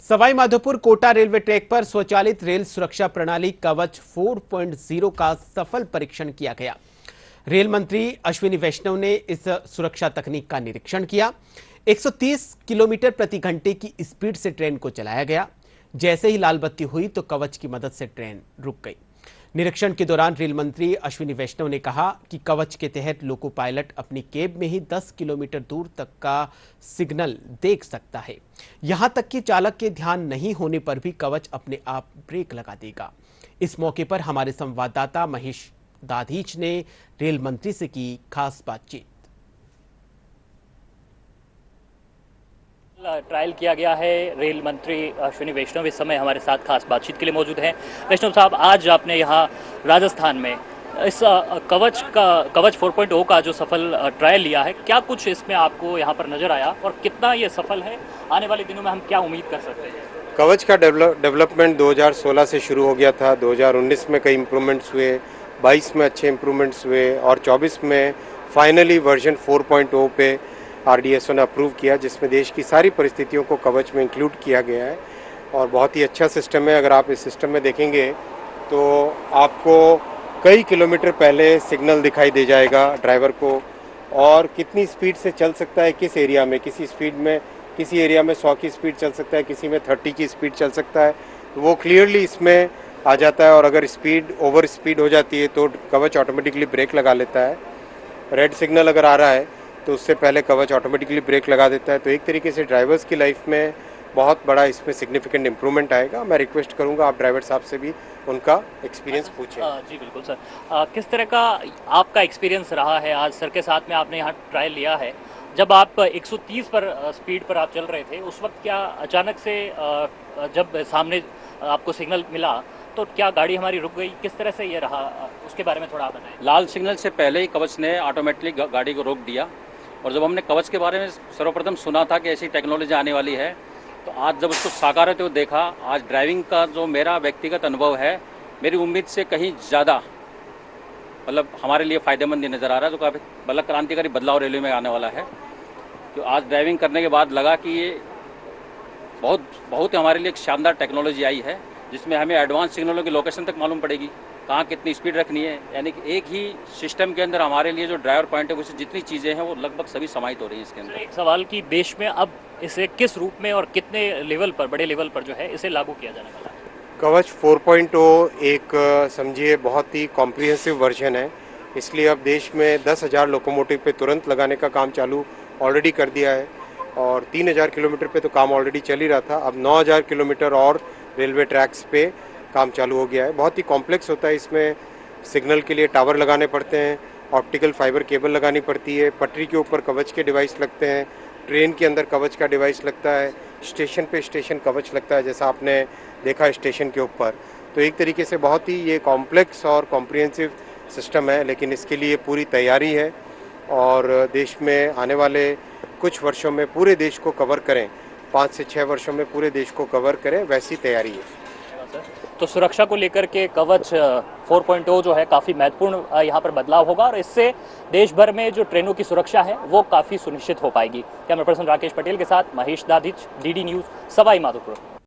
Sawai Madhopur Kota railway track पर स्वचालित rail सुरक्षा प्रणाली कवच 4.0 का सफल परीक्षण किया गया। रेल मंत्री अश्विनी वैष्णव ने इस सुरक्षा तकनीक का निरीक्षण किया। 130 किलोमीटर प्रति घंटे की स्पीड से ट्रेन को चलाया गया। जैसे ही लाल बत्ती हुई तो कवच की मदद से ट्रेन रुक गई। निरीक्षण के दौरान रेल मंत्री अश्विनी वैष्णव ने कहा कि कवच के तहत लोको पायलट अपनी केब में ही 10 किलोमीटर दूर तक का सिग्नल देख सकता है। यहां तक कि चालक के ध्यान नहीं होने पर भी कवच अपने आप ब्रेक लगा देगा। इस मौके पर हमारे संवाददाता महेश दाधीच ने रेल मंत्री से की खास बातचीत। ट्रायल किया गया है। रेल मंत्री अश्विनी वैष्णव इस समय हमारे साथ खास बातचीत के लिए मौजूद हैं। वैष्णव साहब, आज आपने यहाँ राजस्थान में इस कवच 4.0 का जो सफल ट्रायल लिया है, क्या कुछ इसमें आपको यहाँ पर नजर आया और कितना ये सफल है? आने वाले दिनों में हम क्या उम्मीद कर सकते हैं? कवच का डेवलपमेंट 2016 से शुरू हो गया था। 2019 में कई इम्प्रूवमेंट्स हुए, 22 में अच्छे इम्प्रूवमेंट्स हुए और 24 में फाइनली वर्जन 4.0 पे RDSO ने अप्रूव किया, जिसमें देश की सारी परिस्थितियों को कवच में इंक्लूड किया गया है और बहुत ही अच्छा सिस्टम है। अगर आप इस सिस्टम में देखेंगे तो आपको कई किलोमीटर पहले सिग्नल दिखाई दे जाएगा ड्राइवर को, और कितनी स्पीड से चल सकता है किस एरिया में। किसी एरिया में 100 की स्पीड चल सकता है, किसी में 30 की स्पीड चल सकता है, तो वो क्लियरली इसमें आ जाता है। और अगर ओवर स्पीड हो जाती है तो कवच ऑटोमेटिकली ब्रेक लगा लेता है। रेड सिग्नल अगर आ रहा है तो उससे पहले कवच ऑटोमेटिकली ब्रेक लगा देता है। तो एक तरीके से ड्राइवर्स की लाइफ में बहुत बड़ा इसमें सिग्निफिकेंट इंप्रूवमेंट आएगा। मैं रिक्वेस्ट करूंगा आप ड्राइवर साहब से भी उनका एक्सपीरियंस पूछें। जी बिल्कुल सर। किस तरह का आपका एक्सपीरियंस रहा है? आज सर के साथ में आपने यहाँ ट्रायल लिया है। जब आप 130 पर स्पीड पर आप चल रहे थे, उस वक्त क्या अचानक से जब सामने आपको सिग्नल मिला तो क्या गाड़ी हमारी रुक गई? किस तरह से ये रहा, उसके बारे में थोड़ा आप बताएं। लाल सिग्नल से पहले ही कवच ने ऑटोमेटिकली गाड़ी को रोक दिया। और जब हमने कवच के बारे में सर्वप्रथम सुना था कि ऐसी टेक्नोलॉजी आने वाली है, तो आज जब उसको साकार होते हुए देखा, आज ड्राइविंग का जो मेरा व्यक्तिगत अनुभव है, मेरी उम्मीद से कहीं ज़्यादा मतलब हमारे लिए फ़ायदेमंद नज़र आ रहा है। जो काफ़ी मतलब क्रांतिकारी बदलाव रेलवे में आने वाला है। तो आज ड्राइविंग करने के बाद लगा कि ये बहुत हमारे लिए एक शानदार टेक्नोलॉजी आई है, जिसमें हमें एडवांस सिग्नलों की लोकेशन तक मालूम पड़ेगी, कहाँ कितनी स्पीड रखनी है। यानी कि एक ही सिस्टम के अंदर हमारे लिए जो ड्राइवर पॉइंट है, जितनी चीज़ें हैं वो लगभग सभी समाहित हो रही हैं इसके अंदर। एक सवाल कि देश में अब इसे किस रूप में और कितने लेवल पर, बड़े लेवल पर जो है इसे लागू किया जाने वाला है? कवच 4.0 एक समझिए बहुत ही कॉम्प्रिहेंसिव वर्जन है। इसलिए अब देश में 10,000 लोकोमोटिव पे तुरंत लगाने का काम चालू ऑलरेडी कर दिया है और 3,000 किलोमीटर पे तो काम ऑलरेडी चल ही रहा था। अब 9,000 किलोमीटर और रेलवे ट्रैक्स पे काम चालू हो गया है। बहुत ही कॉम्प्लेक्स होता है। इसमें सिग्नल के लिए टावर लगाने पड़ते हैं, ऑप्टिकल फाइबर केबल लगानी पड़ती है, पटरी के ऊपर कवच के डिवाइस लगते हैं, ट्रेन के अंदर कवच का डिवाइस लगता है, स्टेशन पे स्टेशन कवच लगता है, जैसा आपने देखा स्टेशन के ऊपर। तो एक तरीके से बहुत ही ये कॉम्प्लेक्स और कॉम्प्रिहेंसिव सिस्टम है, लेकिन इसके लिए पूरी तैयारी है और देश में आने वाले कुछ वर्षों में पूरे देश को कवर करें, 5 से 6 वर्षों में पूरे देश को कवर करें, वैसी तैयारी है। तो सुरक्षा को लेकर के कवच 4.0 जो है काफ़ी महत्वपूर्ण यहाँ पर बदलाव होगा और इससे देश भर में जो ट्रेनों की सुरक्षा है वो काफ़ी सुनिश्चित हो पाएगी। कैमरा पर्सन राकेश पटेल के साथ महेश दाधीच, DD न्यूज़, सवाई माधोपुर।